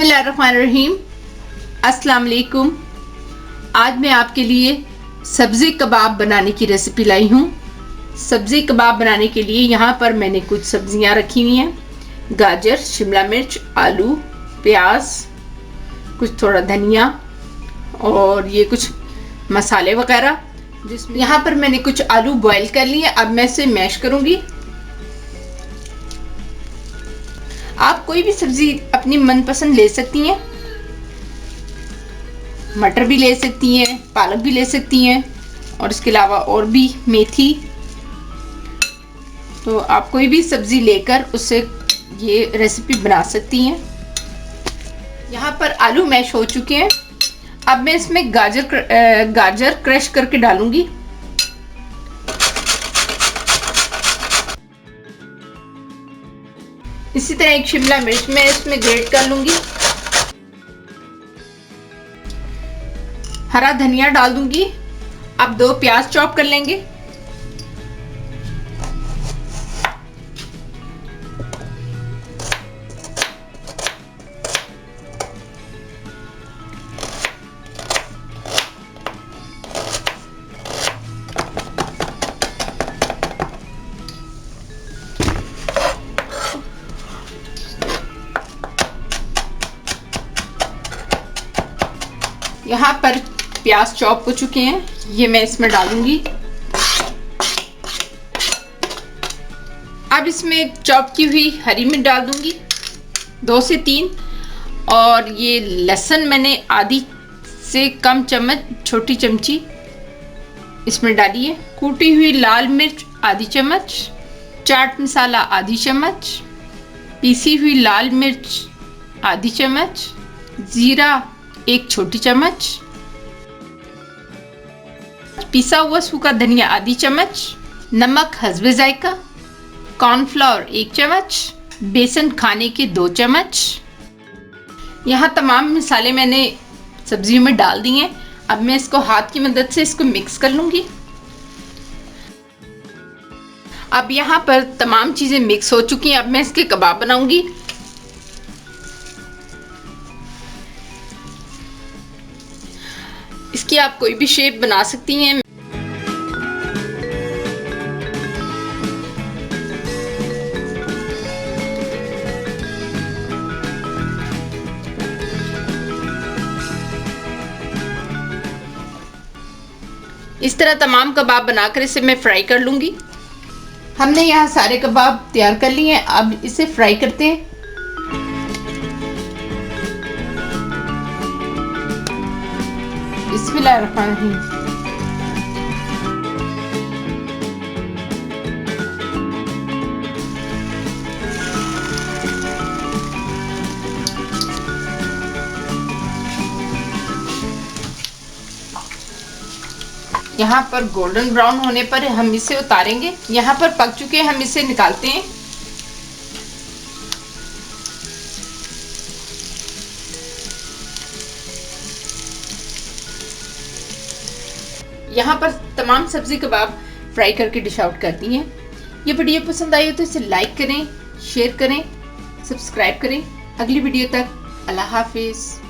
बिस्मिल्लाहिर्रहमानिर्रहीम। अस्सलाम वालेकुम। आज मैं आपके लिए सब्ज़ी कबाब बनाने की रेसिपी लाई हूँ। सब्ज़ी कबाब बनाने के लिए यहाँ पर मैंने कुछ सब्ज़ियाँ रखी हुई हैं। गाजर, शिमला मिर्च, आलू, प्याज, कुछ थोड़ा धनिया और ये कुछ मसाले वगैरह। जिसमें यहाँ पर मैंने कुछ आलू बॉईल कर लिए। अब मैं इसे मैश करूँगी। आप कोई भी सब्जी अपनी मनपसंद ले सकती हैं। मटर भी ले सकती हैं, पालक भी ले सकती हैं और इसके अलावा और भी मेथी। तो आप कोई भी सब्जी लेकर उससे ये रेसिपी बना सकती हैं। यहाँ पर आलू मैश हो चुके हैं। अब मैं इसमें गाजर क्रश करके डालूंगी। इसी तरह एक शिमला मिर्च मैं इसमें ग्रेट कर लूंगी। हरा धनिया डाल दूंगी। अब 2 प्याज चॉप कर लेंगे। यहाँ पर प्याज चॉप हो चुके हैं, ये मैं इसमें डालूंगी। अब इसमें चॉप की हुई हरी मिर्च डाल दूंगी, 2 से 3। और ये लहसुन मैंने आधी से कम चम्मच, छोटी चमची इसमें डाली है। कूटी हुई लाल मिर्च आधी चम्मच, चाट मसाला आधी चम्मच, पीसी हुई लाल मिर्च आधी चम्मच, जीरा 1 छोटी चम्मच, पिसा हुआ सूखा धनिया आधी चम्मच, नमक हस्बे जायका, कॉर्नफ्लोर 1 चम्मच, बेसन खाने के 2 चम्मच। यहाँ तमाम मसाले मैंने सब्जियों में डाल दिए हैं। अब मैं इसको हाथ की मदद से इसको मिक्स कर लूंगी। अब यहाँ पर तमाम चीजें मिक्स हो चुकी हैं। अब मैं इसके कबाब बनाऊंगी। इसकी आप कोई भी शेप बना सकती हैं। इस तरह तमाम कबाब बनाकर इसे मैं फ्राई कर लूंगी। हमने यहाँ सारे कबाब तैयार कर लिए हैं। अब इसे फ्राई करते हैं। बिस्मिल्लाहिर्रहमानिर्रहीम। यहाँ पर गोल्डन ब्राउन होने पर हम इसे उतारेंगे। यहाँ पर पक चुके हैं, हम इसे निकालते हैं। यहाँ पर तमाम सब्जी कबाब फ्राई करके डिश आउट कर दी हैं। ये वीडियो पसंद आई हो तो इसे लाइक करें, शेयर करें, सब्सक्राइब करें। अगली वीडियो तक अल्लाह हाफिज।